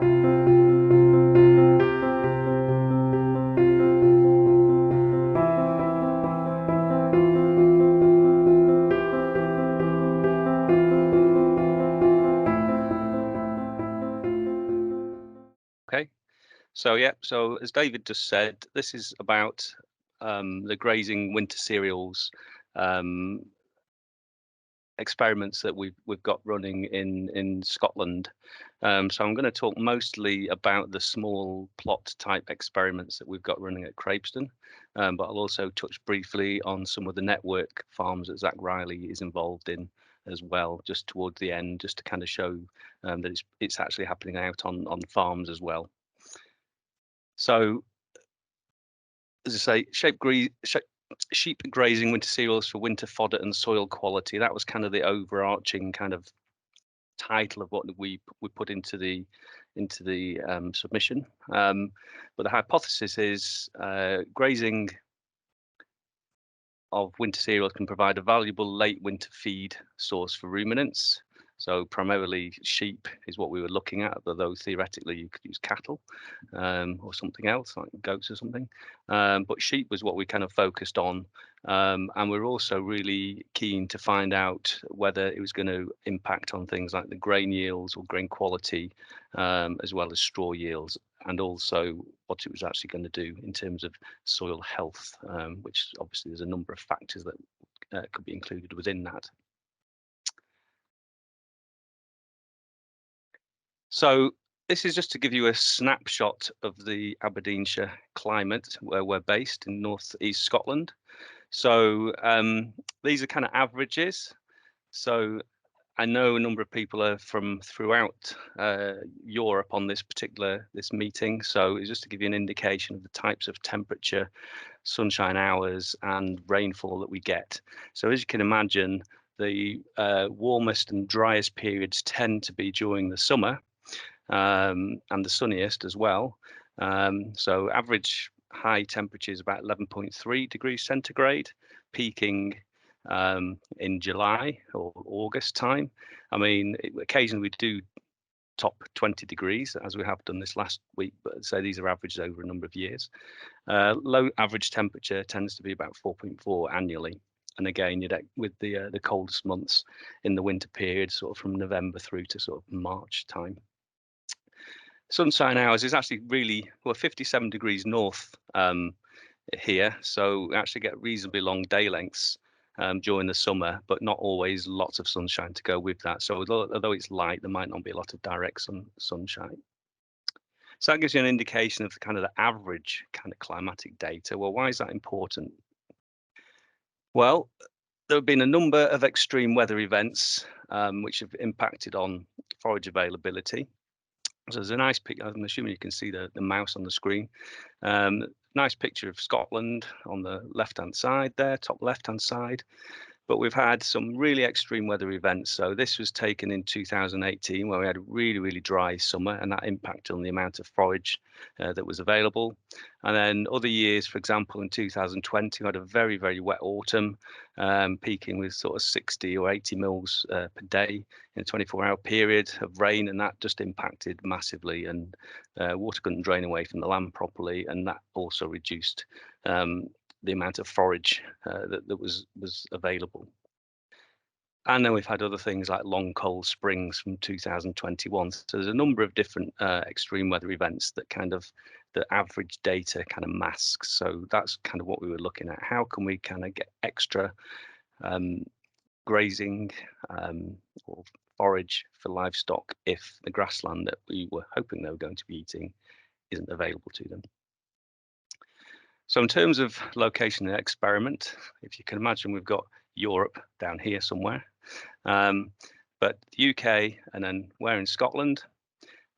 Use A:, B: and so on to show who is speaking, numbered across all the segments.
A: Okay, so yeah, so as David just said, this is about the grazing winter cereals um, experiments that we've got running in Scotland. So I'm going to talk mostly about the small plot type experiments that we've got running at Crabeston, but I'll also touch briefly on some of the network farms that Zach Riley is involved in as well, just towards the end, just to kind of show that it's actually happening out on farms as well. So, as I say, sheep grazing winter cereals for winter fodder and soil quality. That was kind of the overarching kind of title of what we put into the submission. But the hypothesis is grazing of winter cereals can provide a valuable late winter feed source for ruminants. So primarily sheep is what we were looking at, although theoretically you could use cattle or something else like goats or something. But sheep was what we kind of focused on. And we're also really keen to find out whether it was going to impact on things like the grain yields or grain quality, as well as straw yields, and also what it was actually going to do in terms of soil health, which obviously there's a number of factors that could be included within that. So this is just to give you a snapshot of the Aberdeenshire climate where we're based in North East Scotland. So these are kind of averages. So I know a number of people are from throughout Europe on this meeting. So it's just to give you an indication of the types of temperature, sunshine hours, and rainfall that we get. So as you can imagine, the warmest and driest periods tend to be during the summer, and the sunniest as well. So average high temperature is about 11.3 degrees centigrade, peaking in July or August time. I mean, occasionally we do top 20 degrees, as we have done this last week, but so these are averages over a number of years. Low average temperature tends to be about 4.4 annually. And again, with the coldest months in the winter period, sort of from November through to sort of March time. Sunshine hours is actually really, well, 57 degrees north here, so we actually get reasonably long day lengths during the summer, but not always lots of sunshine to go with that. So although it's light, there might not be a lot of direct sunshine. So that gives you an indication of the average kind of climatic data. Well, why is that important? Well, there have been a number of extreme weather events which have impacted on forage availability. So there's a nice picture. I'm assuming you can see the mouse on the screen. Nice picture of Scotland on the left-hand side there, top left-hand side. But we've had some really extreme weather events. So this was taken in 2018, where we had a really, really dry summer, and that impacted on the amount of forage that was available. And then other years, for example, in 2020, we had a very, very wet autumn, peaking with sort of 60 or 80 mils per day in a 24-hour period of rain, and that just impacted massively, and water couldn't drain away from the land properly, and that also reduced the amount of forage that was available. And then we've had other things like long cold springs from 2021. So there's a number of different extreme weather events that the average data kind of masks. So that's kind of what we were looking at. How can we kind of get extra grazing or forage for livestock if the grassland that we were hoping they were going to be eating isn't available to them? So in terms of location and experiment, if you can imagine, we've got Europe down here somewhere, but the UK, and then we're in Scotland,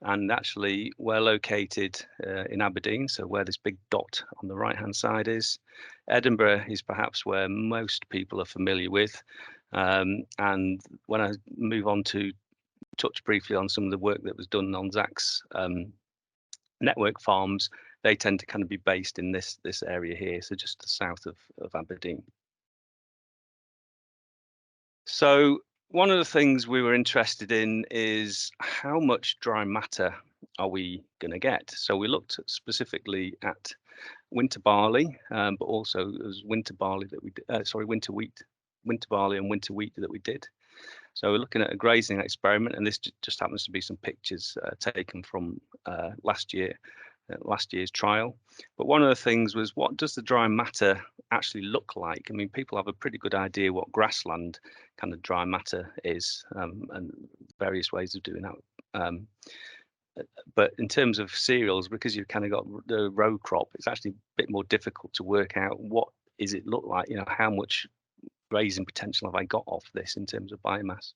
A: and actually we're located in Aberdeen, so where this big dot on the right-hand side is. Edinburgh is perhaps where most people are familiar with, and when I move on to touch briefly on some of the work that was done on Zach's network farms, they tend to kind of be based in this area here, so just the south of Aberdeen. So one of the things we were interested in is how much dry matter are we going to get? So we looked specifically at winter barley, but also it was winter barley that we winter wheat, winter barley and winter wheat that we did. So we're looking at a grazing experiment, and this just happens to be some pictures taken from last year's trial. But one of the things was, what does the dry matter actually look like? I mean, people have a pretty good idea what grassland kind of dry matter is, and various ways of doing that. But in terms of cereals, because you've kind of got the row crop, it's actually a bit more difficult to work out what is it look like. You know, how much grazing potential have I got off this in terms of biomass?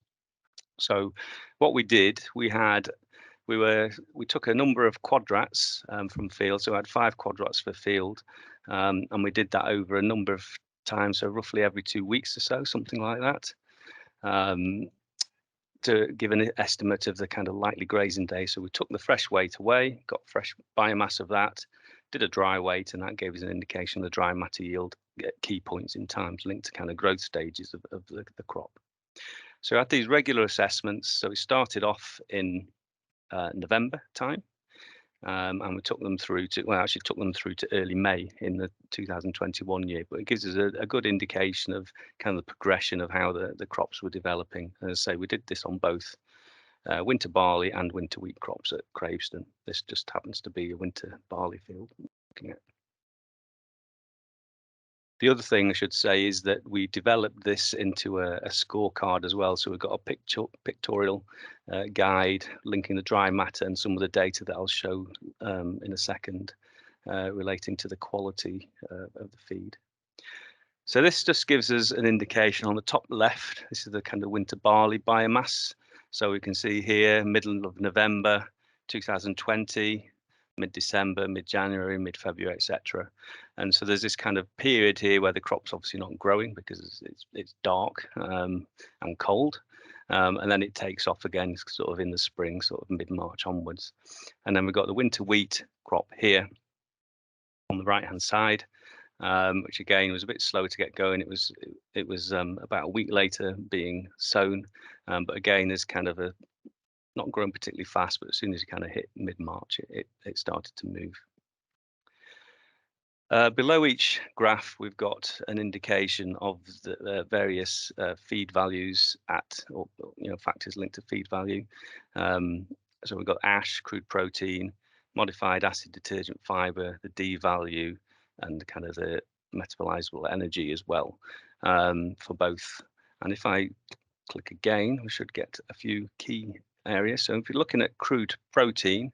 A: So what we did, we took a number of quadrats from field. So I had 5 quadrats for field, and we did that over a number of times, so roughly every 2 weeks or so, something like that, to give an estimate of the kind of likely grazing day. So we took the fresh weight away, got fresh biomass of that, did a dry weight, and that gave us an indication of the dry matter yield at key points in times linked to kind of growth stages of the crop. So we had these regular assessments. So we started off in November time, and we took them through to, well, actually took them through to early May in the 2021 year, but it gives us a good indication of kind of the progression of how the crops were developing. As I say, we did this on both winter barley and winter wheat crops at Craveston. This just happens to be a winter barley field looking at. The other thing I should say is that we developed this into a scorecard as well. So we've got a pictorial guide linking the dry matter and some of the data that I'll show in a second relating to the quality of the feed. So this just gives us an indication on the top left. This is the kind of winter barley biomass. So we can see here, middle of November 2020, mid-December, mid-January, mid-February, etc. And so there's this kind of period here where the crop's obviously not growing because it's dark and cold. And then it takes off again sort of in the spring, sort of mid-March onwards. And then we've got the winter wheat crop here on the right-hand side, which again was a bit slow to get going. It was about a week later being sown, but again, there's kind of not growing particularly fast, but as soon as you kind of hit mid-March, it started to move. Below each graph, we've got an indication of the various feed values or factors linked to feed value. So we've got ash, crude protein, modified acid detergent fiber, the D value, and kind of the metabolizable energy as well for both. And if I click again, we should get a few key areas. So if you're looking at crude protein,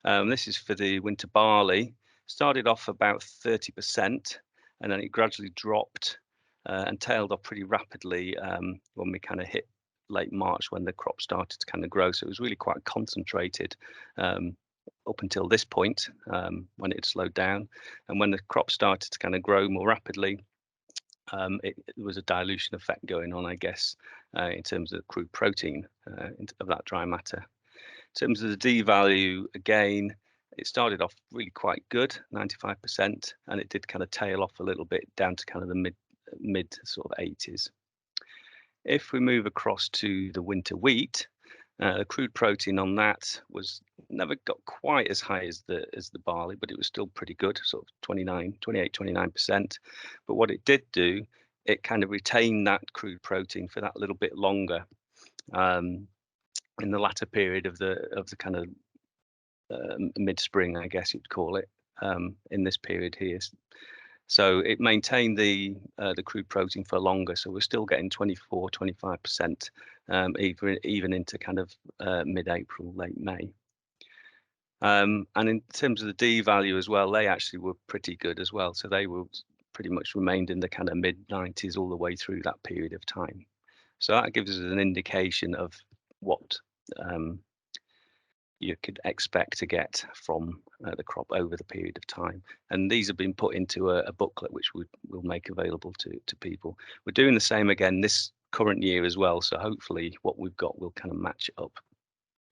A: this is for the winter barley. Started off about 30%, and then it gradually dropped and tailed off pretty rapidly when we kind of hit late March, when the crop started to kind of grow. So it was really quite concentrated up until this point when it slowed down. And when the crop started to kind of grow more rapidly, it was a dilution effect going on, I guess, in terms of crude protein of that dry matter. In terms of the D value, again, it started off really quite good, 95%, and it did kind of tail off a little bit down to kind of the mid sort of 80s. If we move across to the winter wheat, the crude protein on that was never got quite as high as the barley, but it was still pretty good, sort of 29%. But what it did do, it kind of retained that crude protein for that little bit longer in the latter period of the kind of mid-spring, I guess you'd call it, in this period here. So it maintained the crude protein for longer. So we're still getting 25%, even into kind of mid-April, late May. And in terms of the D value as well, they actually were pretty good as well. So they were pretty much remained in the kind of mid-90s all the way through that period of time. So that gives us an indication of what you could expect to get from the crop over the period of time. And these have been put into a booklet which we'll make available to people. We're doing the same again this current year as well. So hopefully what we've got will kind of match up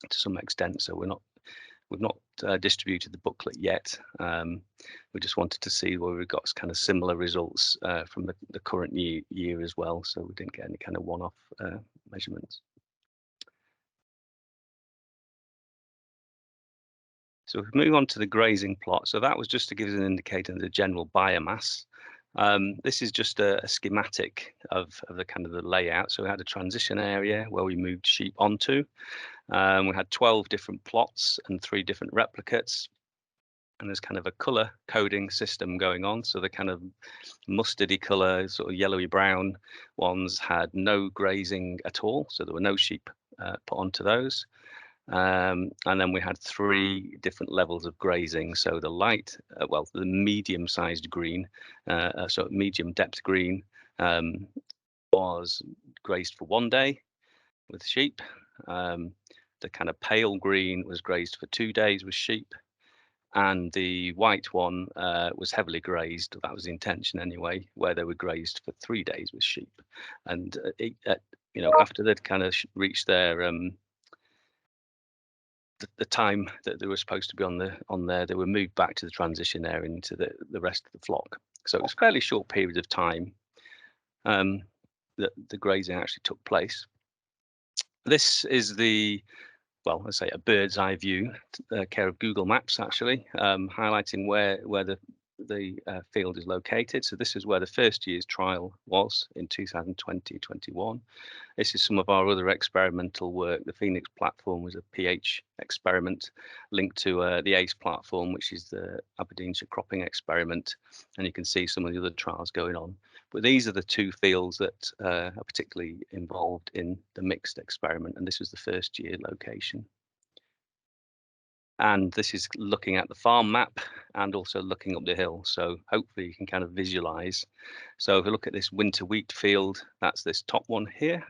A: to some extent. So we've not distributed the booklet yet. We just wanted to see where we've got kind of similar results from the current year as well. So we didn't get any kind of one-off measurements. So if we move on to the grazing plot, so that was just to give us an indicator of the general biomass. This is just a schematic of the kind of the layout. So we had a transition area where we moved sheep onto. We had 12 different plots and 3 different replicates. And there's kind of a color coding system going on. So the kind of mustardy color, sort of yellowy brown ones had no grazing at all. So there were no sheep put onto those. And then we had 3 different levels of grazing. So the light, the medium-sized green, so medium depth green was grazed for 1 day with sheep. The kind of pale green was grazed for 2 days with sheep. And the white one was heavily grazed. That was the intention anyway, where they were grazed for 3 days with sheep. And after they'd kind of reached their the time that they were supposed to be on there, they were moved back to the transition area into the rest of the flock. So it was a fairly short period of time that the grazing actually took place. This is let's say a bird's eye view, care of Google Maps actually, highlighting where the field is located. So this is where the first year's trial was in 2020-21. This is some of our other experimental work. The Phoenix platform was a pH experiment linked to the ACE platform, which is the Aberdeenshire cropping experiment. And you can see some of the other trials going on. But these are the 2 fields that are particularly involved in the mixed experiment. And this was the first year location. And this is looking at the farm map and also looking up the hill. So hopefully you can kind of visualize. So if we look at this winter wheat field, that's this top one here.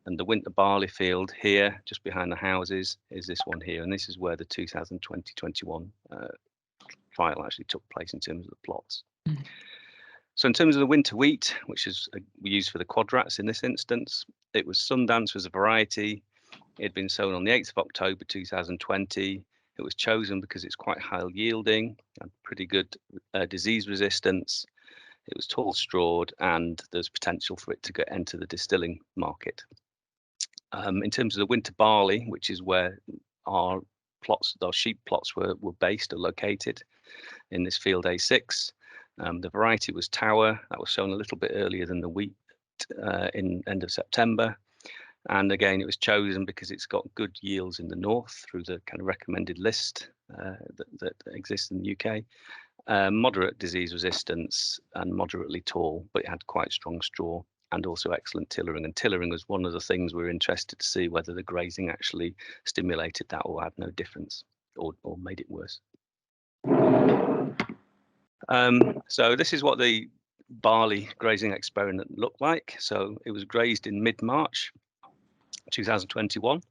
A: And the winter barley field here, just behind the houses, is this one here. And this is where the 2020-21 trial actually took place in terms of the plots. So in terms of the winter wheat, which is we used for the quadrats in this instance, it was Sundance was a variety. It had been sown on the 8th of October 2020. It was chosen because it's quite high yielding and pretty good disease resistance. It was tall strawed and there's potential for it to enter the distilling market. In terms of the winter barley, which is where our sheep plots were based or located in this field A6, the variety was Tower. That was sown a little bit earlier than the wheat in end of September. And again, it was chosen because it's got good yields in the north through the kind of recommended list that exists in the UK. Moderate disease resistance and moderately tall, but it had quite strong straw and also excellent tillering. And tillering was one of the things we were interested to see whether the grazing actually stimulated that or had no difference or made it worse. So this is what the barley grazing experiment looked like. So it was grazed in mid-March 2021.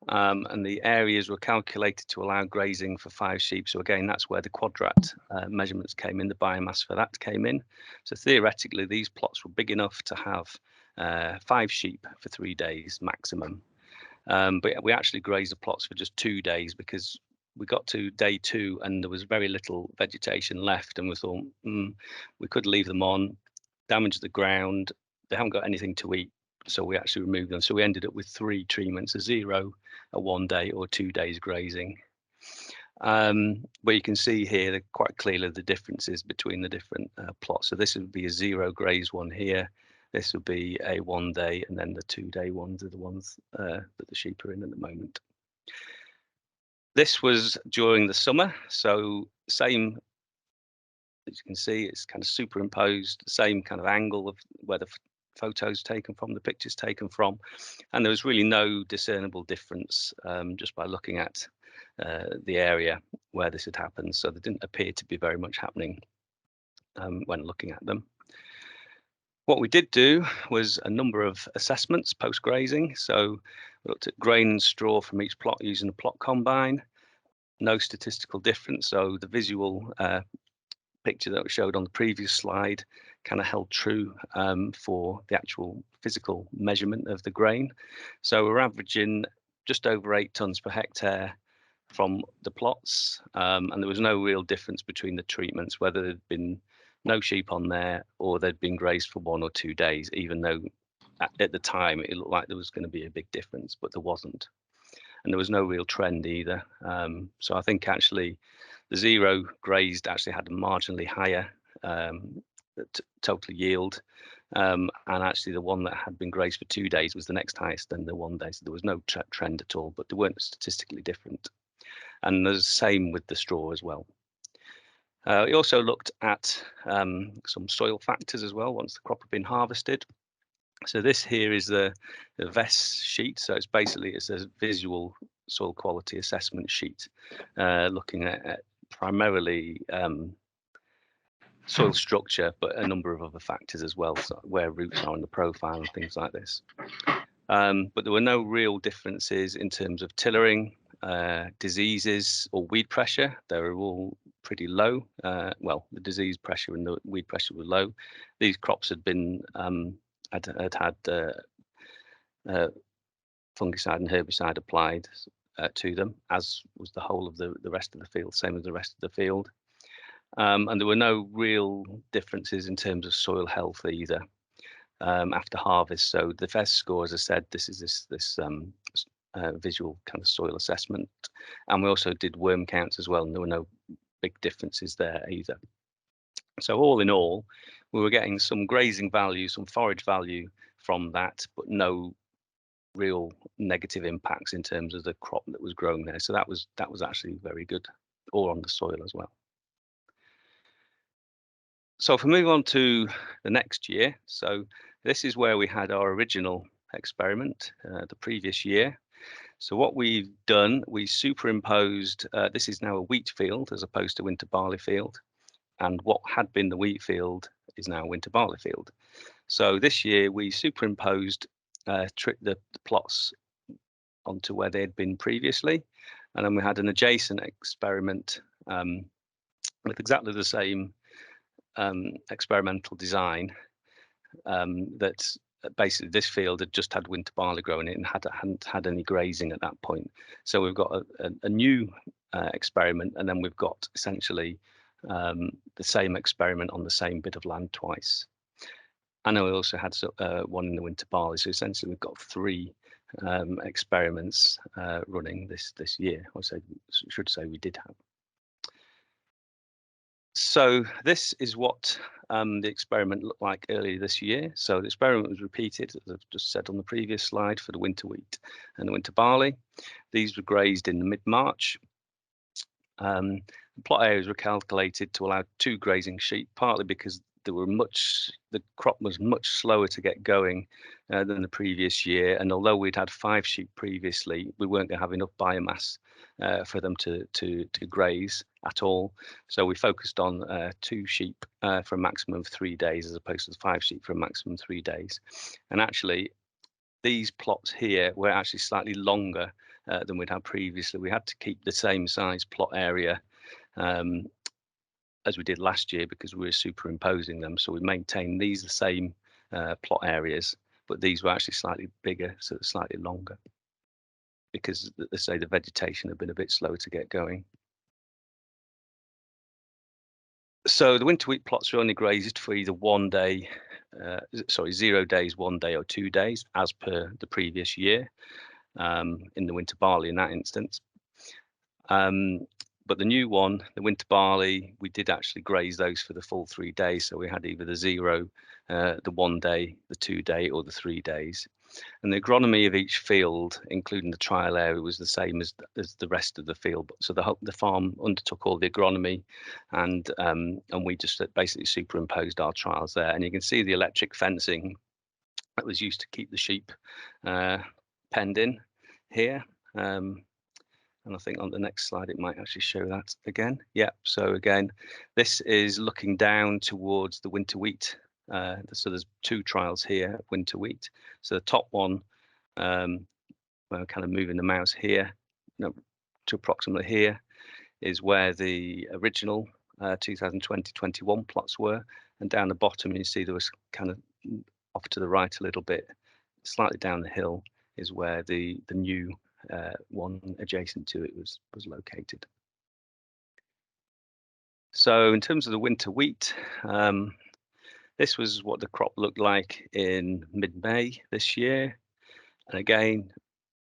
A: And the areas were calculated to allow grazing for 5 sheep. So again, that's where the quadrat measurements came in, the biomass for that came in. So theoretically, these plots were big enough to have 5 sheep for 3 days maximum. But we actually grazed the plots for just 2 days because we got to day 2 and there was very little vegetation left. And we thought we could leave them on, damage the ground. They haven't got anything to eat. So we actually removed them. So we ended up with 3 treatments, a 0, a 1 day or 2 days grazing. But you can see here quite clearly the differences between the different plots. So this would be a 0 graze one here. This would be a 1 day, and then the 2 day ones are the ones that the sheep are in at the moment. This was during the summer. So same, as you can see, it's kind of superimposed, the same kind of angle of where the photos taken from, the pictures taken from, and there was really no discernible difference just by looking at the area where this had happened. So there didn't appear to be very much happening when looking at them. What we did do was a number of assessments post-grazing. So we looked at grain and straw from each plot using a plot combine. No statistical difference. So the visual picture that we showed on the previous slide kind of held true for the actual physical measurement of the grain. So we're averaging just over 8 tonnes per hectare from the plots, and there was no real difference between the treatments, whether there'd been no sheep on there or they'd been grazed for 1 or 2 days, even though at the time it looked like there was going to be a big difference, but there wasn't. and there was no real trend either. So I think actually the zero grazed actually had a marginally higher total yield, and actually the one that had been grazed for 2 days was the next highest than the 1 day. So there was no trend at all, but they weren't statistically different. And the same with the straw as well. We also looked at some soil factors as well once the crop had been harvested. So this here is the VES sheet. So it's a visual soil quality assessment sheet, looking at primarily soil structure, but a number of other factors as well, so where roots are in the profile and things like this. But there were no real differences in terms of tillering, diseases or weed pressure. They were all pretty low. Well, the disease pressure and the weed pressure were low. These crops had been had fungicide and herbicide applied to them, as was the whole of the rest of the field, same as the rest of the field. And there were no real differences in terms of soil health either after harvest. So the VES score, as I said, this is this visual kind of soil assessment, and we also did worm counts as well, and there were no big differences there either. So all in all, we were getting some grazing value, some forage value from that, but no real negative impacts in terms of the crop that was grown there. So that was actually very good, or on the soil as well. So if we move on to the next year, so this is where we had our original experiment the previous year. So what we've done, we superimposed, this is now a wheat field as opposed to winter barley field. And what had been the wheat field is now a winter barley field. So this year we superimposed the plots onto where they had been previously. And then we had an adjacent experiment with exactly the same experimental design that basically this field had just had winter barley growing in it and hadn't had any grazing at that point. So we've got a new experiment, and then we've got essentially the same experiment on the same bit of land twice. And we also had one in the winter barley. So essentially we've got 3 experiments running this year, or should say we did have. So this is what the experiment looked like earlier this year. So the experiment was repeated, as I've just said on the previous slide, for the winter wheat and the winter barley. These were grazed in mid-March. The plot areas were calculated to allow 2 grazing sheep, partly because the crop was much slower to get going than the previous year. And although we'd had 5 sheep previously, we weren't going to have enough biomass for them to graze at all. So we focused on 2 sheep for a maximum of 3 days, as opposed to the 5 sheep for a maximum of 3 days. And actually, these plots here were actually slightly longer than we'd had previously. We had to keep the same size plot area as we did last year because we were superimposing them. So we maintained these the same plot areas, but these were actually slightly bigger, so slightly longer, because let's say the vegetation had been a bit slower to get going. So the winter wheat plots were only grazed for either 1 day, 0 days, 1 day, or 2 days, as per the previous year. In the winter barley in that instance. But the new one, the winter barley, we did actually graze those for the full 3 days. So we had either the 0, the 1 day, the 2 day, or the 3 days. And the agronomy of each field, including the trial area, was the same as the rest of the field. So the farm undertook all the agronomy, and we just basically superimposed our trials there. And you can see the electric fencing that was used to keep the sheep penned in here. And I think on the next slide, it might actually show that again. Yeah, so again, this is looking down towards the winter wheat. So there's 2 trials here, winter wheat. So the top one, we're kind of moving the mouse here, to approximately here, is where the original 2020-21 plots were. And down the bottom, you see there was kind of off to the right a little bit, slightly down the hill, is where the new one adjacent to it was located. So in terms of the winter wheat, this was what the crop looked like in mid-May this year. And again,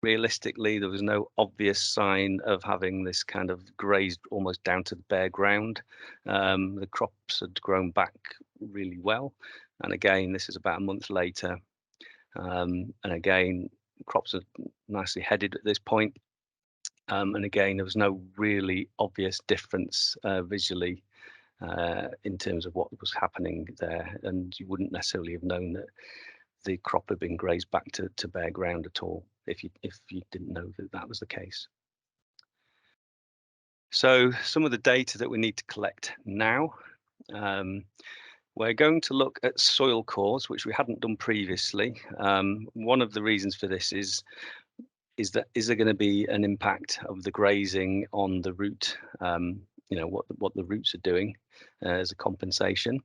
A: realistically, there was no obvious sign of having this kind of grazed almost down to the bare ground. The crops had grown back really well. And again, this is about a month later. And again, crops are nicely headed at this point. And again, there was no really obvious difference visually in terms of what was happening there. And you wouldn't necessarily have known that the crop had been grazed back to bare ground at all if you didn't know that that was the case. So some of the data that we need to collect now, we're going to look at soil cores, which we hadn't done previously. One of the reasons for this is there going to be an impact of the grazing on the root, what the roots are doing as a compensation.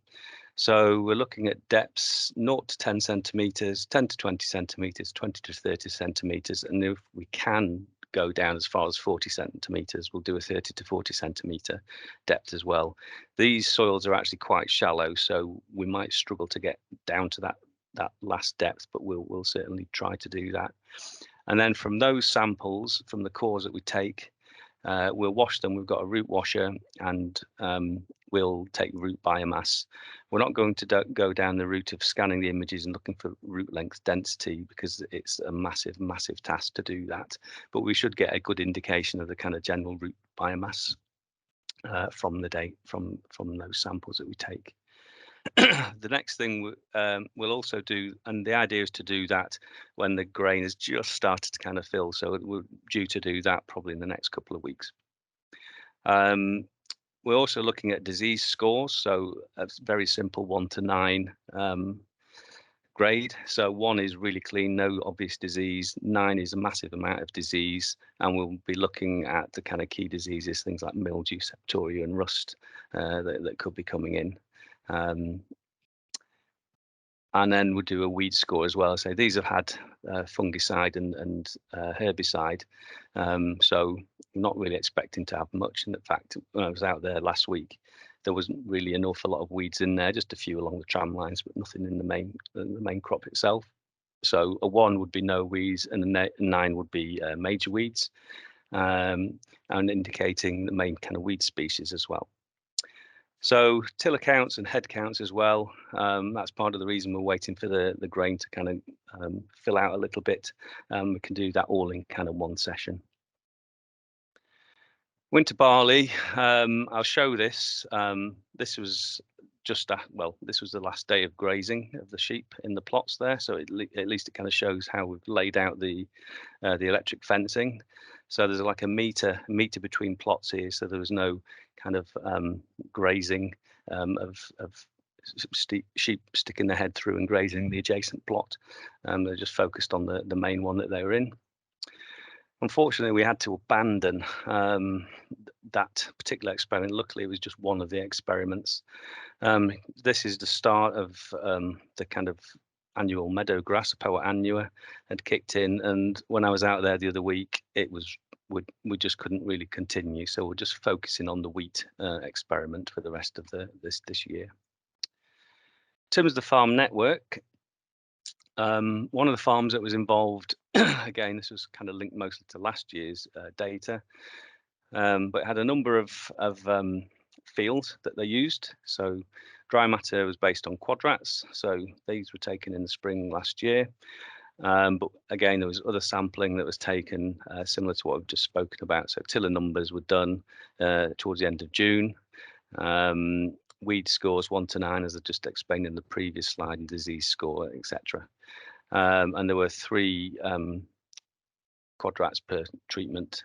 A: So we're looking at depths 0 to 10 centimeters, 10 to 20 centimeters, 20 to 30 centimeters, and if we can go down as far as 40 centimeters, we'll do a 30 to 40 centimeter depth as well. These soils are actually quite shallow, so we might struggle to get down to that last depth, but we'll certainly try to do that. And then from those samples, from the cores that we take, we'll wash them. We've got a root washer, and we'll take root biomass. We're not going to go down the route of scanning the images and looking for root length density, because it's a massive task to do that. But we should get a good indication of the kind of general root biomass from those samples that we take. The next thing we'll also do, and the idea is to do that when the grain has just started to kind of fill, so we're due to do that probably in the next couple of weeks. We're also looking at disease scores, so a very simple 1 to 9 grade. So 1 is really clean, no obvious disease. 9 is a massive amount of disease, and we'll be looking at the kind of key diseases, things like mildew, septoria, and rust that could be coming in. And then we'll do a weed score as well. So these have had fungicide and herbicide, so I'm not really expecting to have much. And in fact, when I was out there last week, there wasn't really an awful lot of weeds in there, just a few along the tram lines, but nothing in the main crop itself. So a 1 would be no weeds, and a 9 would be major weeds, and indicating the main kind of weed species as well. So tiller counts and head counts as well. That's part of the reason we're waiting for the grain to kind of fill out a little bit. We can do that all in kind of one session. Winter barley, I'll show this. This was this was the last day of grazing of the sheep in the plots there. So at least it kind of shows how we've laid out the electric fencing. So there's like a meter between plots here. So there was no kind of grazing of sheep sticking their head through and grazing the adjacent plot. They're just focused on the main one that they were in. Unfortunately, we had to abandon that particular experiment. Luckily, it was just one of the experiments. This is the start of the kind of annual meadow grass, Poa annua, had kicked in, and when I was out there the other week, it was we just couldn't really continue. So we're just focusing on the wheat experiment for the rest of this year. In terms of the farm network, one of the farms that was involved, again, this was kind of linked mostly to last year's data, but it had a number of fields that they used. So dry matter was based on quadrats, so these were taken in the spring last year. But again, there was other sampling that was taken similar to what I've just spoken about. So tiller numbers were done towards the end of June. Weed scores 1 to 9, as I just explained in the previous slide, and disease score, etc. And there were 3 quadrats per treatment,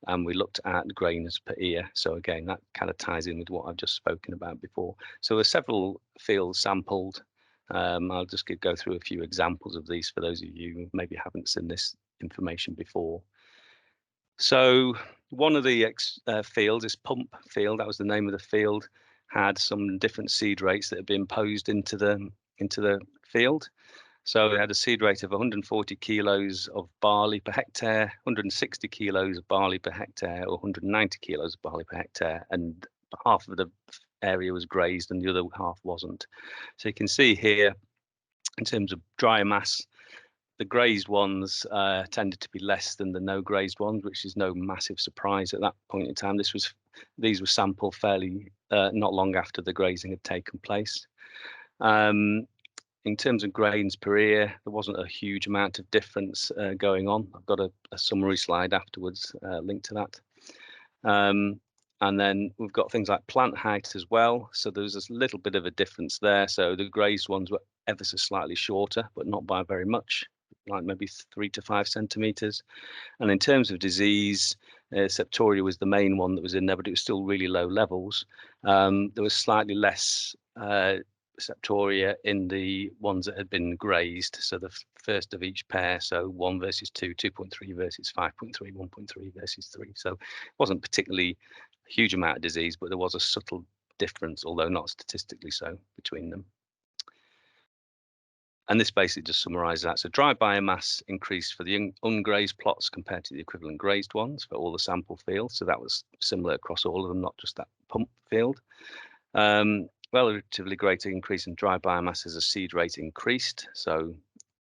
A: and we looked at grains per ear. So again, that kind of ties in with what I've just spoken about before. So there are several fields sampled. I'll just go through a few examples of these for those of you who maybe haven't seen this information before. So one of the fields, this pump field, that was the name of the field, had some different seed rates that had been imposed into the field. So it had a seed rate of 140 kilos of barley per hectare, 160 kilos of barley per hectare, or 190 kilos of barley per hectare, and half of the area was grazed and the other half wasn't. So you can see here, in terms of dry mass, the grazed ones tended to be less than the no grazed ones, which is no massive surprise at that point in time. These were sampled fairly not long after the grazing had taken place. In terms of grains per ear, there wasn't a huge amount of difference going on. I've got a summary slide afterwards linked to that. And then we've got things like plant height as well. So there's a little bit of a difference there. So the grazed ones were ever so slightly shorter, but not by very much, like maybe 3 to 5 centimeters. And in terms of disease, Septoria was the main one that was in there, but it was still really low levels. There was slightly less Septoria in the ones that had been grazed. So the first of each pair, so 1 versus 2, 2.3 versus 5.3, 1.3 versus 3. So it wasn't particularly a huge amount of disease, but there was a subtle difference, although not statistically so, between them. And this basically just summarizes that. So dry biomass increased for the ungrazed plots compared to the equivalent grazed ones for all the sample fields. So that was similar across all of them, not just that pump field. Relatively greater increase in dry biomass as the seed rate increased. So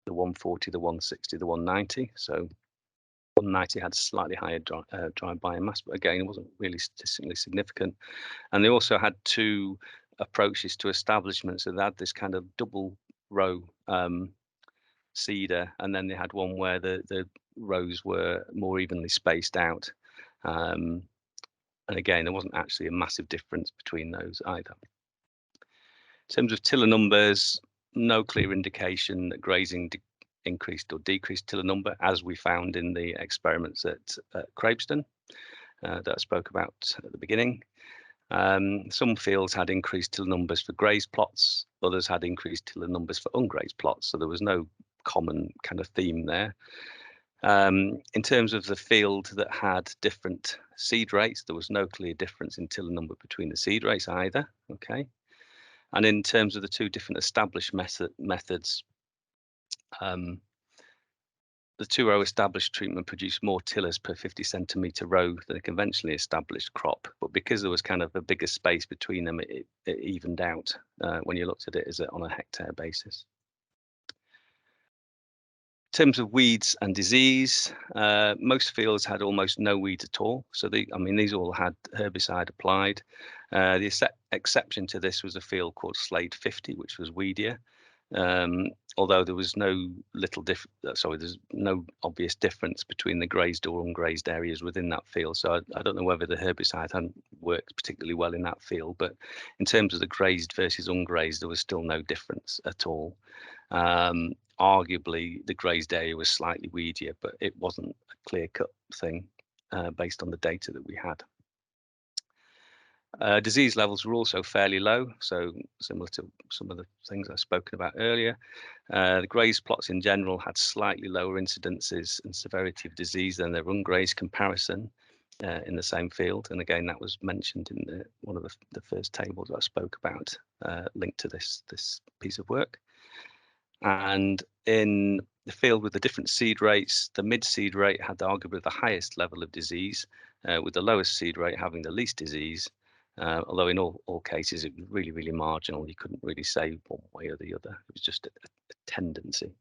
A: the 140, the 160, the 190. So 190 had slightly higher dry biomass, but again, it wasn't really statistically significant. And they also had 2 approaches to establishment. So they had this kind of double row seeder, and then they had one where the rows were more evenly spaced out. And again, there wasn't actually a massive difference between those either. In terms of tiller numbers, no clear indication that grazing increased or decreased tiller number, as we found in the experiments at Crabeston that I spoke about at the beginning. Some fields had increased tiller numbers for grazed plots, others had increased tiller numbers for ungrazed plots, so there was no common kind of theme there. In terms of the field that had different seed rates, there was no clear difference in tiller number between the seed rates either. Okay. And in terms of the 2 different established methods, the 2-row established treatment produced more tillers per 50 centimetre row than a conventionally established crop. But because there was kind of a bigger space between them, it evened out when you looked at it on a hectare basis. In terms of weeds and disease, most fields had almost no weeds at all. So these all had herbicide applied. The exception to this was a field called Slade 50, which was weedier. Although there was there's no obvious difference between the grazed or ungrazed areas within that field. So I don't know whether the herbicide hadn't worked particularly well in that field, but in terms of the grazed versus ungrazed, there was still no difference at all. Arguably, the grazed area was slightly weedier, but it wasn't a clear-cut thing based on the data that we had. Disease levels were also fairly low, so similar to some of the things I've spoken about earlier. The grazed plots in general had slightly lower incidences and severity of disease than their ungrazed comparison in the same field. And again, that was mentioned in one of the first tables I spoke about, linked to this piece of work. And in the field with the different seed rates, the mid-seed rate had arguably the highest level of disease, with the lowest seed rate having the least disease. Although in all cases, it was really, really marginal. You couldn't really say one way or the other. It was just a tendency.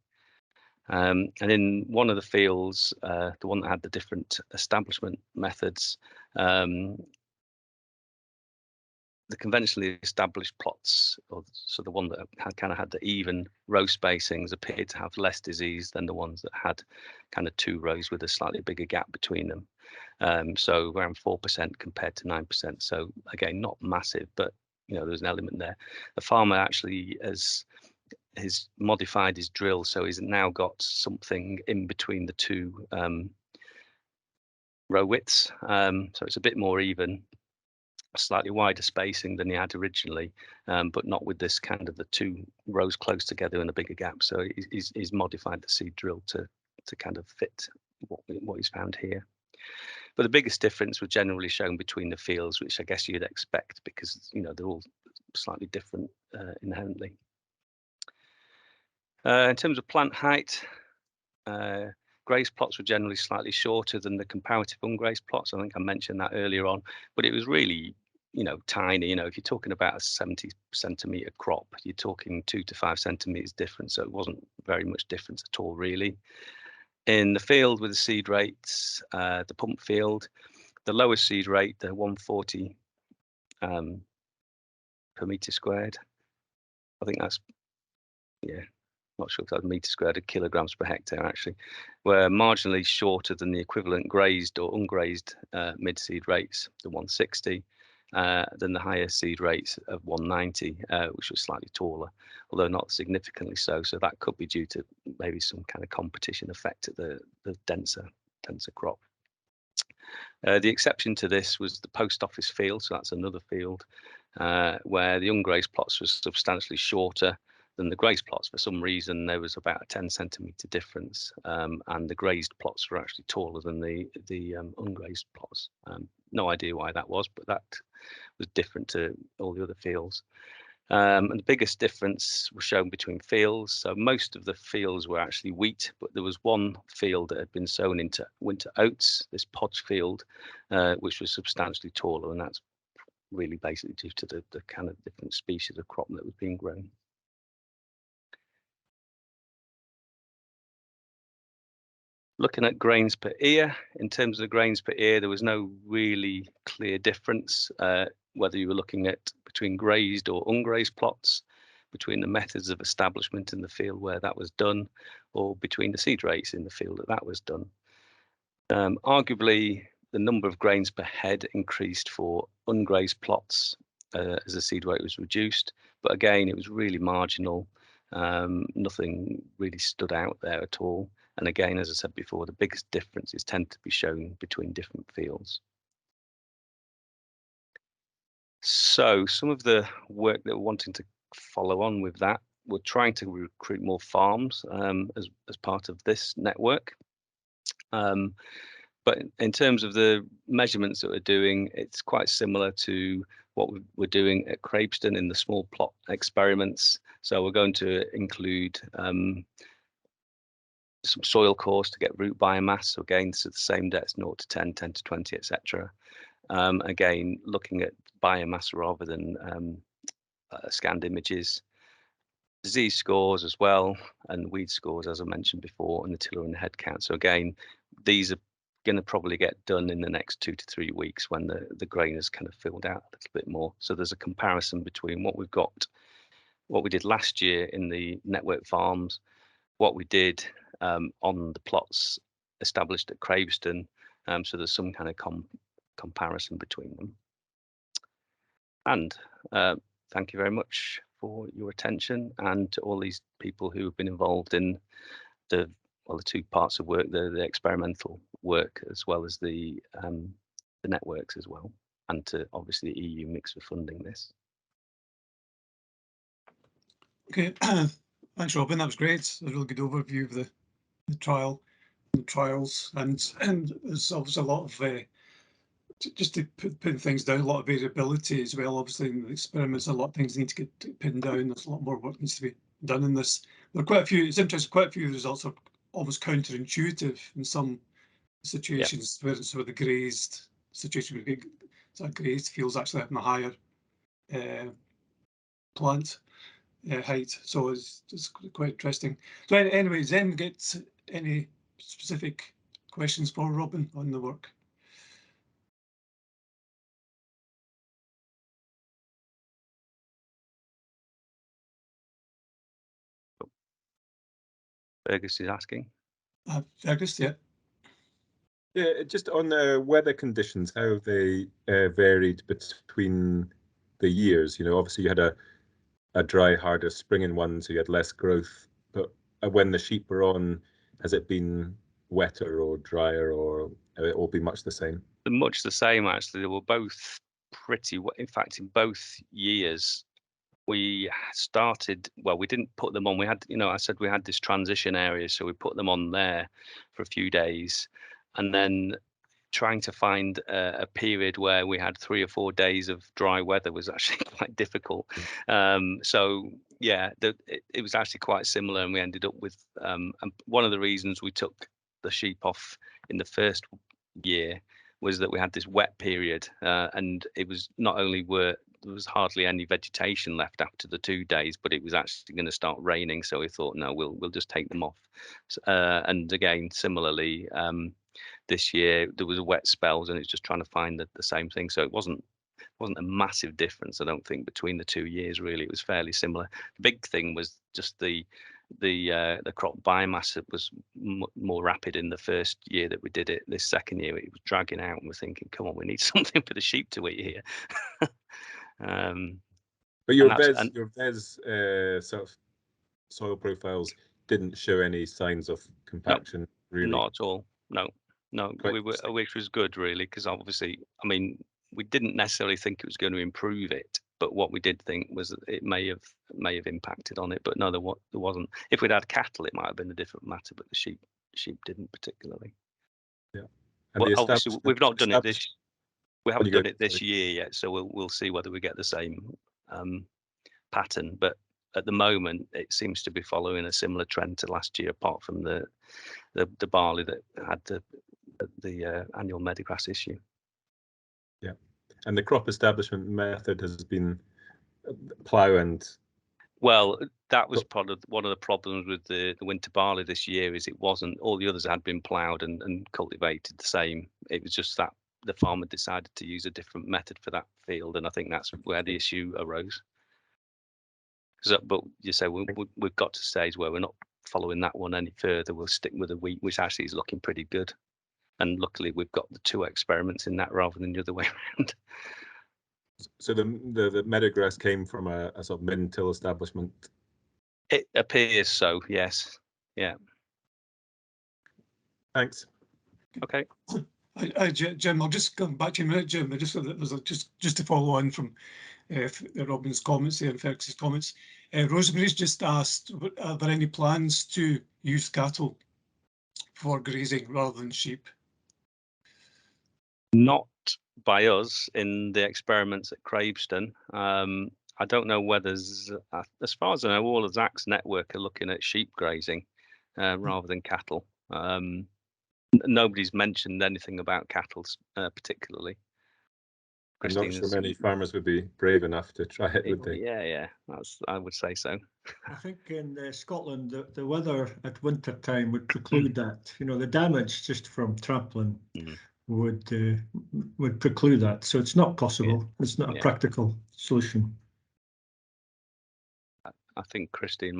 A: And in one of the fields, the one that had the different establishment methods, the conventionally established plots, so the one that had the even row spacings, appeared to have less disease than the ones that had kind of 2 rows with a slightly bigger gap between them. So around 4% compared to 9%. So again, not massive, but there's an element there. The farmer actually has modified his drill, so he's now got something in between the 2 row widths. So it's a bit more even. Slightly wider spacing than he had originally, but not with this kind of the 2 rows close together and a bigger gap. So he's modified the seed drill to kind of fit what he's found here. But the biggest difference was generally shown between the fields, which I guess you'd expect because they're all slightly different inherently. In terms of plant height, grazed plots were generally slightly shorter than the comparative ungrazed plots. I think I mentioned that earlier on, but it was really tiny. If you're talking about a 70 centimetre crop, you're talking 2 to 5 centimetres difference. So it wasn't very much difference at all, really. In the field with the seed rates, the pump field, the lowest seed rate, the 140 per metre squared. I think that's, not sure if that's metre squared or kilograms per hectare actually, were marginally shorter than the equivalent grazed or ungrazed mid-seed rates, the 160, than the higher seed rates of 190, which was slightly taller, although not significantly so. So that could be due to maybe some kind of competition effect at the denser crop. The exception to this was the post office field, so that's another field where the ungrazed plots was substantially shorter than the grazed plots. For some reason, there was about a 10 centimetre difference, and the grazed plots were actually taller than the ungrazed plots. No idea why that was, but that was different to all the other fields. And the biggest difference was shown between fields. So most of the fields were actually wheat, but there was one field that had been sown into winter oats, this podge field, which was substantially taller, and that's really basically due to the kind of different species of crop that was being grown. Looking at grains per ear, in terms of the grains per ear, there was no really clear difference, whether you were looking at between grazed or ungrazed plots, between the methods of establishment in the field where that was done, or between the seed rates in the field that was done. Arguably, the number of grains per head increased for ungrazed plots as the seed rate was reduced, but again, it was really marginal. Nothing really stood out there at all. And again, as I said before, the biggest differences tend to be shown between different fields. So some of the work that we're wanting to follow on with that, we're trying to recruit more farms as part of this network. But in terms of the measurements that we're doing, it's quite similar to what we're doing at Crabeston in the small plot experiments. So we're going to include some soil cores to get root biomass. So again, this is the same depths, 0 to 10, 10 to 20, etc. Again, looking at biomass rather than scanned images. Disease scores as well, and weed scores, as I mentioned before, and the tiller and head count. So again, these are going to probably get done in the next 2 to 3 weeks when the grain is kind of filled out a little bit more. So there's a comparison between what we've got, what we did last year in the network farms, what we did on the plots established at Crabeston. So there's some kind of comparison between them. And thank you very much for your attention, and to all these people who have been involved in the 2 parts of work, the experimental work as well as the networks as well, and to obviously the EU mix for funding this.
B: Okay, thanks, Robin. That was great. A really good overview of the trials, and there's obviously a lot of just to pin things down, a lot of variability as well. Obviously, in the experiments, a lot of things need to get pinned down. There's a lot more work needs to be done in this. There are quite a few. It's interesting. Quite a few of the results are almost counterintuitive in some situations, where it's with the grazed situation. Grazed fields actually having a higher plant height, so it's quite interesting. So anyway, does anyone get any specific questions for Robin on the work?
A: Fergus is asking.
B: Fergus, yeah.
C: Yeah, just on the weather conditions, how have they varied between the years? Obviously you had a dry, harder spring in one, so you had less growth. But when the sheep were on, has it been wetter or drier, or have it all been much the same?
A: Much the same, actually. They were both pretty wet. In fact, in both years, we started, well, we didn't put them on. We had, I said we had this transition area, so we put them on there for a few days, and then trying to find a period where we had 3 or 4 days of dry weather was actually quite difficult. So yeah, it was actually quite similar, and we ended up with and one of the reasons we took the sheep off in the first year was that we had this wet period, and it was not only there was hardly any vegetation left after the 2 days, but it was actually going to start raining. So we thought, no, we'll just take them off. And again, similarly, this year there was wet spells, and it's just trying to find the same thing. So it wasn't a massive difference, I don't think, between the 2 years. Really, it was fairly similar. The big thing was just the crop biomass that was more rapid in the first year that we did it. This second year it was dragging out, and we're thinking, come on, we need something for the sheep to eat here.
C: But your VES sort of soil profiles didn't show any signs of compaction, really?
A: Not at all. No, which was good, really, because obviously, I mean, we didn't necessarily think it was going to improve it, but what we did think was that it may have impacted on it. But no, there wasn't. If we'd had cattle, it might have been a different matter, but the sheep didn't particularly.
C: Yeah.
A: And well, obviously, we've not done it this. We haven't done it this year yet, so we'll see whether we get the same pattern. But at the moment, it seems to be following a similar trend to last year, apart from the barley that had the annual meadowgrass issue.
C: Yeah, and the crop establishment method has been plough and.
A: Well, that was one of the problems with the winter barley this year. Is it wasn't, all the others had been ploughed and cultivated the same. It was just that the farmer decided to use a different method for that field, and I think that's where the issue arose. So, but you say we've got to a stage where we're not following that one any further. We'll stick with the wheat, which actually is looking pretty good. And luckily, we've got the 2 experiments in that rather than the other way around.
C: So the meadowgrass came from a sort of min-till establishment?
A: It appears so, yes. Yeah.
C: Thanks.
A: Okay.
B: Jim, I'll just come back to you a minute, Jim. Just to follow on from Robin's comments there and Fergus's comments. Rosemary's just asked, are there any plans to use cattle for grazing rather than sheep?
A: Not by us in the experiments at Craveston. I don't know whether, as far as I know, all of Zach's network are looking at sheep grazing rather than cattle. Nobody's mentioned anything about cattle particularly.
C: I'm not sure many farmers would be brave enough to try it, would they?
A: Yeah, I would say so.
D: I think in Scotland, the weather at winter time would preclude that. You know, the damage just from trampling would preclude that. So it's not possible. Yeah. It's not a practical solution.
A: I think Christine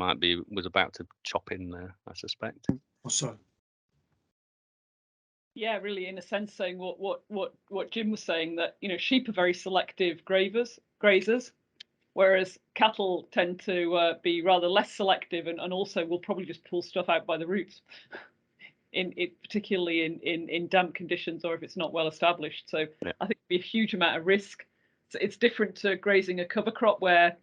A: was about to chop in there, I suspect.
B: Oh, sorry.
E: Yeah, really, in a sense, saying what Jim was saying, that, you know, sheep are very selective grazers, whereas cattle tend to be rather less selective and also will probably just pull stuff out by the roots, particularly in damp conditions or if it's not well established. So I think it'd be a huge amount of risk. So it's different to grazing a cover crop where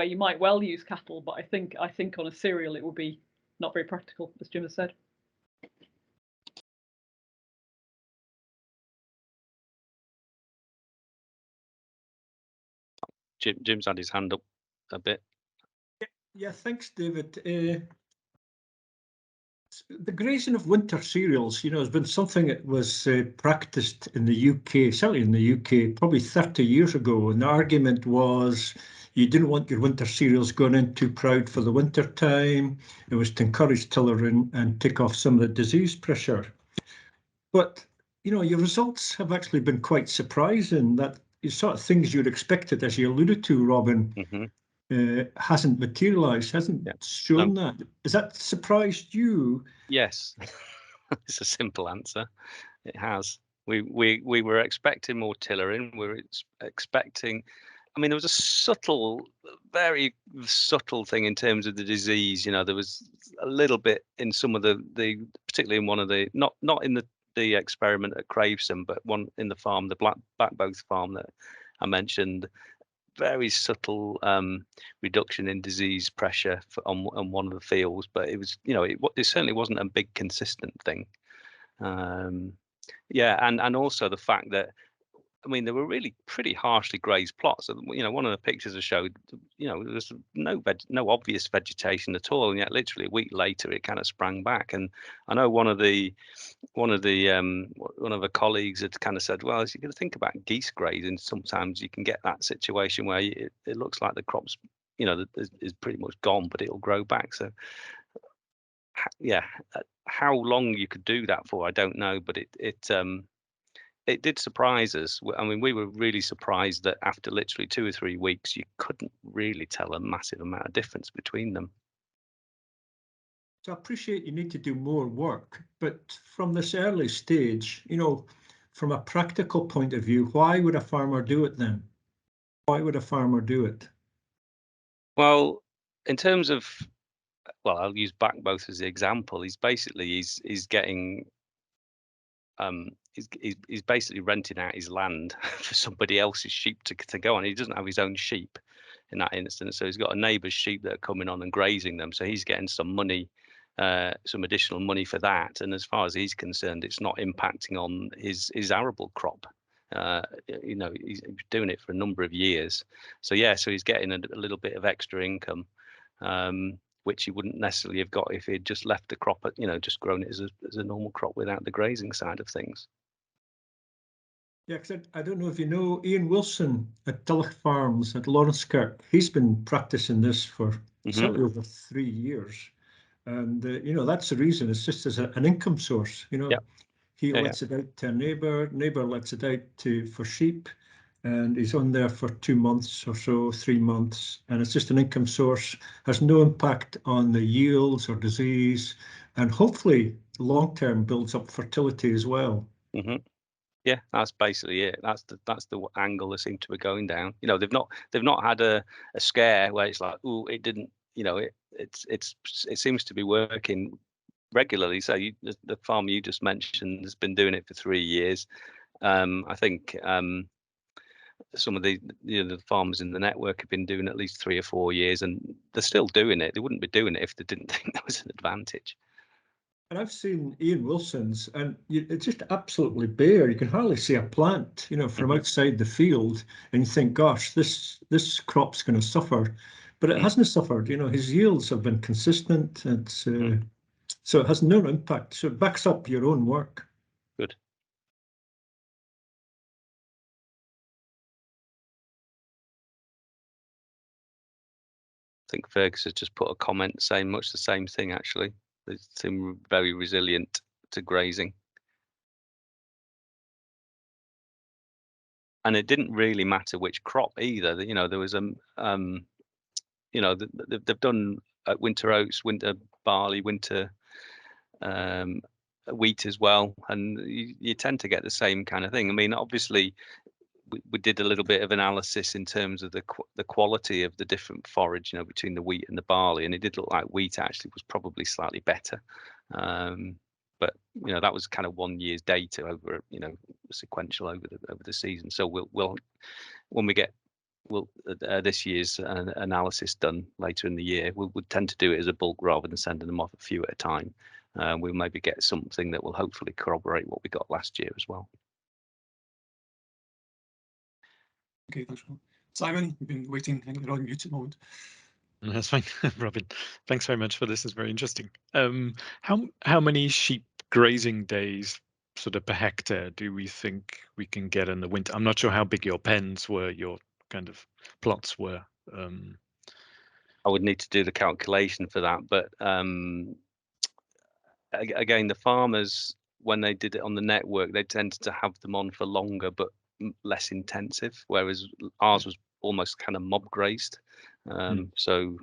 E: you might well use cattle, but I think on a cereal it will be not very practical, as Jim has said.
A: Jim's had his hand up a bit.
D: Yeah, thanks, David. The grazing of winter cereals, you know, has been something that was practiced in the UK, certainly in the UK, probably 30 years ago. And the argument was you didn't want your winter cereals going in too proud for the winter time. It was to encourage tillering and take off some of the disease pressure. But, you know, your results have actually been quite surprising. That sort of things you'd expected, as you alluded to, Robin, hasn't materialised, hasn't shown that. Has that surprised you?
A: Yes, it's a simple answer. It has. We were expecting more tillering. We were expecting. I mean, there was a very subtle thing in terms of the disease. You know, there was a little bit in some of the particularly in one of the not in the experiment at Craveston, but one in the farm, the Backboth farm that I mentioned, very subtle reduction in disease pressure on one of the fields, but it was, you know, it certainly wasn't a big consistent thing. And also the fact that I mean, they were really pretty harshly grazed plots. You know, one of the pictures I showed, you know, there was no obvious vegetation at all, and yet literally a week later it kind of sprang back. And I know one of the colleagues had kind of said, well, if you're going to think about geese grazing, sometimes you can get that situation where it looks like the crop's, you know, is pretty much gone, but it'll grow back. So yeah, how long you could do that for, I don't know, but it did surprise us. I mean, we were really surprised that after literally 2 or 3 weeks, you couldn't really tell a massive amount of difference between them.
D: So I appreciate you need to do more work, but from this early stage, you know, from a practical point of view, why would a farmer do it then? Why would a farmer do it?
A: Well, in terms of, well, I'll use back both as the example. He's getting he's basically renting out his land for somebody else's sheep to go on. He doesn't have his own sheep in that instance, so he's got a neighbour's sheep that are coming on and grazing them. So he's getting some money, some additional money for that. And as far as he's concerned, it's not impacting on his arable crop. You know, he's doing it for a number of years. So yeah, so he's getting a little bit of extra income. Which he wouldn't necessarily have got if he'd just left the crop, you know, just grown it as a normal crop without the grazing side of things.
D: Yeah, because I don't know if you know Ian Wilson at Dulwich Farms at Lawrencekirk. He's been practicing this for certainly over 3 years. And, you know, that's the reason. It's just as an income source, you know.
A: Yeah.
D: He lets it out to a neighbour lets it out for sheep. And he's on there for 2 months or so, 3 months, and it's just an income source, has no impact on the yields or disease, and hopefully long-term builds up fertility as well.
A: Yeah, that's basically it. That's the angle they seem to be going down. You know, they've not had a scare where it's like, oh, it didn't. You know, it seems to be working regularly. So the farm you just mentioned has been doing it for 3 years. I think some of the farmers in the network have been doing at least 3 or 4 years, and they're still doing it. They wouldn't be doing it if they didn't think that was an advantage.
D: And I've seen Ian Wilson's, and it's just absolutely bare. You can hardly see a plant, you know, from outside the field, and you think, gosh, this crop's going to suffer, but it hasn't suffered. You know, his yields have been consistent. It's so it has no impact. So it backs up your own work.
A: Good. I think Fergus has just put a comment saying much the same thing, actually. They seem very resilient to grazing. And it didn't really matter which crop either. You know, there was you know, they've done winter oats, winter barley, winter wheat as well, and you tend to get the same kind of thing. I mean, obviously, we did a little bit of analysis in terms of the quality of the different forage, you know, between the wheat and the barley, and it did look like wheat actually was probably slightly better. But you know, that was kind of 1 year's data over, you know, sequential over the season. So we'll when we get this year's analysis done later in the year, we'll tend to do it as a bulk rather than sending them off a few at a time. We'll maybe get something that will hopefully corroborate what we got last year as well.
B: Okay, thanks, Rob. Simon, you've been waiting. I think you're on mute at the moment.
F: That's fine, Robin. Thanks very much for this. It's very interesting. How many sheep grazing days sort of per hectare do we think we can get in the winter? I'm not sure how big your pens were, your kind of plots were.
A: I would need to do the calculation for that, but again, the farmers, when they did it on the network, they tended to have them on for longer but less intensive, whereas ours was almost kind of mob grazed. So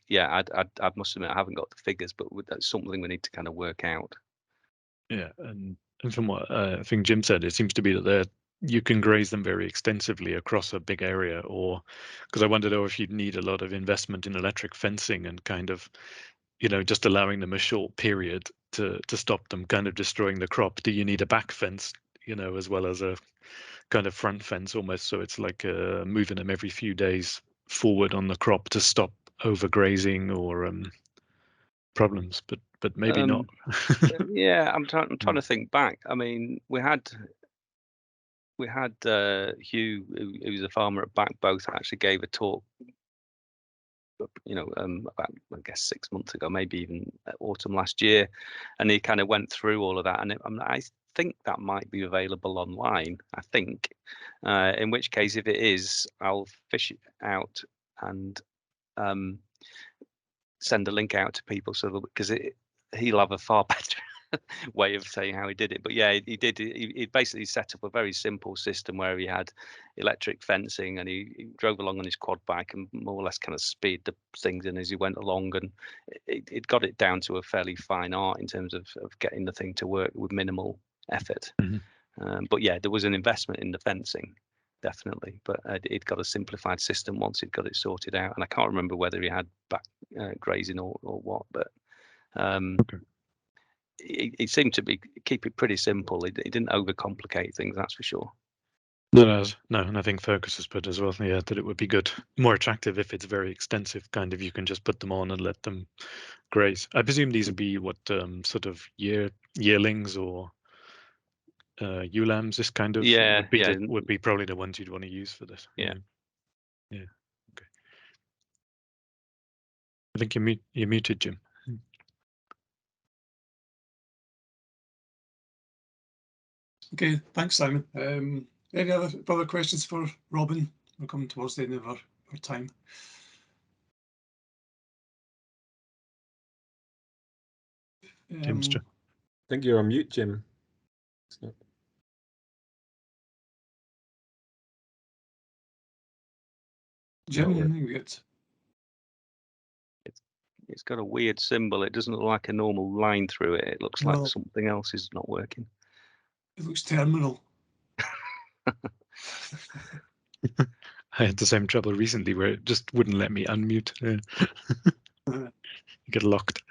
A: yeah, I must admit I haven't got the figures, but that's something we need to kind of work out.
F: Yeah, and from what I think Jim said, it seems to be that you can graze them very extensively across a big area, or because I wondered if you'd need a lot of investment in electric fencing and kind of, you know, just allowing them a short period to stop them kind of destroying the crop. Do you need a back fence, you know, as well as a kind of front fence almost? So it's like moving them every few days forward on the crop to stop overgrazing or problems, but maybe not.
A: Yeah, I'm trying to think back. I mean, we had Hugh, who was a farmer at Backboth, actually gave a talk, about, I guess, 6 months ago, maybe even autumn last year, and he kind of went through all of that. And I think that might be available online. I think, in which case, if it is, I'll fish it out and send a link out to people, so because he'll have a far better way of saying how he did it. But yeah, he basically set up a very simple system where he had electric fencing, and he drove along on his quad bike and more or less kind of speed the things in as he went along, and it got it down to a fairly fine art in terms of getting the thing to work with minimal effort. But yeah, there was an investment in the fencing, definitely, but it got a simplified system once it got it sorted out. And I can't remember whether he had back grazing or what, but
F: Okay.
A: he seemed to keep it pretty simple. He didn't overcomplicate things, that's for sure.
F: No, and I think Fergus has put as well, yeah, that it would be good, more attractive if it's very extensive, kind of, you can just put them on and let them graze. I presume these would be what sort of yearlings or ewe lambs, this kind of would be probably the ones you'd want to use for this.
A: Yeah.
F: Okay. I think you're muted, Jim.
B: Okay, thanks, Simon. Any other questions for Robin? We're coming towards the end of our time.
C: I think you're on mute, Jim.
B: Jim,
A: it's got a weird symbol. It doesn't look like a normal line through it. It looks like something else is not working.
B: It looks terminal.
F: I had the same trouble recently where it just wouldn't let me unmute. You get locked.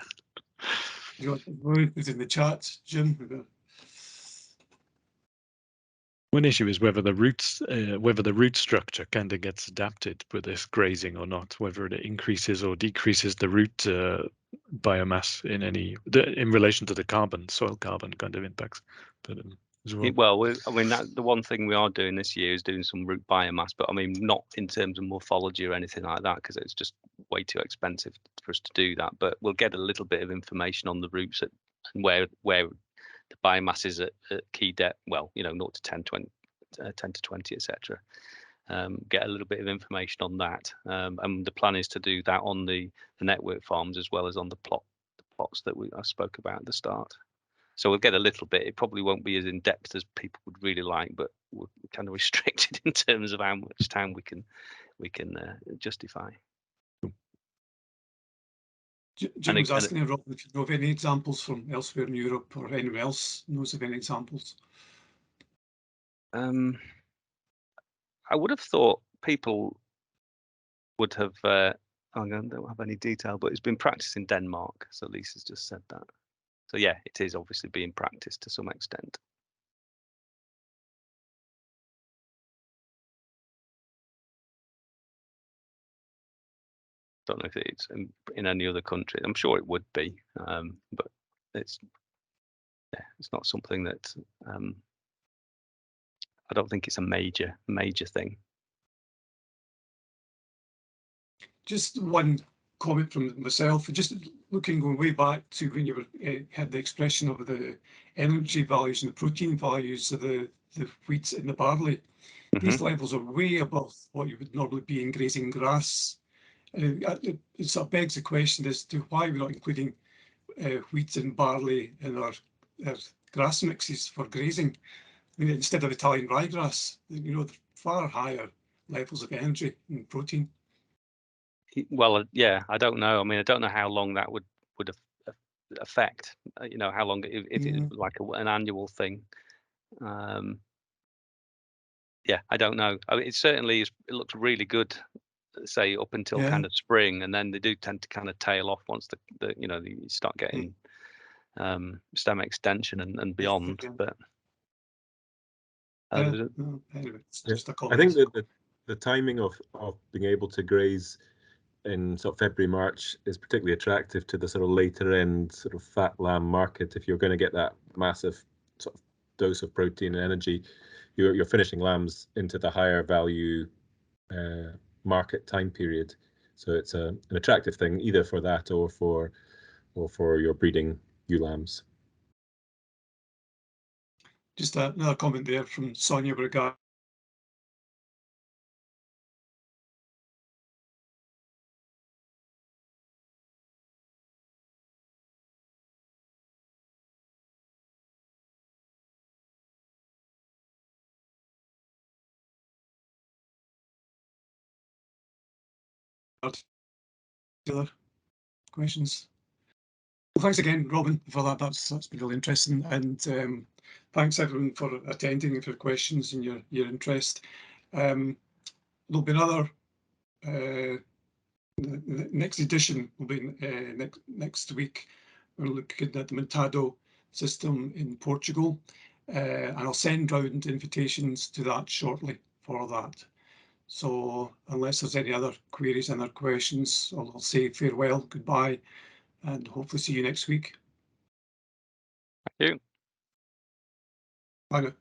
B: It's in the chat, Jim.
F: One issue is whether the root structure kind of gets adapted with this grazing or not, whether it increases or decreases the root biomass in relation to the soil carbon kind of impacts. But as well.
A: I mean, the one thing we are doing this year is doing some root biomass, but I mean, not in terms of morphology or anything like that, because it's just way too expensive for us to do that. But we'll get a little bit of information on the roots and where the biomass is at key depth, 0 to 10, 20, 10 to 20, etc. Get a little bit of information on that. And the plan is to do that on the network farms as well as on the plots that I spoke about at the start. So we'll get a little bit. It probably won't be as in depth as people would really like, but we're kind of restricted in terms of how much time we can justify.
B: Jim was asking Rob if you know of any examples from elsewhere in Europe or anyone else knows of any examples.
A: I would have thought people would have. I don't have any detail, but it's been practiced in Denmark. So Lisa's just said that. So yeah, it is obviously being practiced to some extent. Don't know if it's in any other country. I'm sure it would be, but it's not something that I don't think it's a major thing.
B: Just one comment from myself, just going way back to when you had the expression of the energy values and the protein values of the wheat and the barley. These levels are way above what you would normally be in grazing grass. It sort of begs the question as to why we're not including wheat and barley in our grass mixes for grazing. I mean, instead of Italian ryegrass, far higher levels of energy and protein.
A: Well, yeah, I don't know. I mean, I don't know how long that would affect. How long if it's like an annual thing. Yeah, I don't know. I mean, it certainly is. It looks really good, say up until kind of spring, and then they do tend to kind of tail off once you start getting stem extension and beyond. But
B: anyway,
C: I think that the timing of being able to graze in sort of February, March is particularly attractive to the sort of later end sort of fat lamb market. If you're going to get that massive sort of dose of protein and energy, you're finishing lambs into the higher value market time period. So it's an attractive thing either for that or for your breeding ewe lambs.
B: Just another comment there from Sonia Brigard. Other questions? Well, thanks again, Robin, for that. That's been really interesting, and thanks everyone for attending and for questions and your interest. There'll be another. The next edition will be next week. We're looking at the Montado system in Portugal, and I'll send round invitations to that shortly for that. So unless there's any other queries and other questions, I'll say farewell, goodbye, and hopefully see you next week.
A: Thank you.
B: Bye now.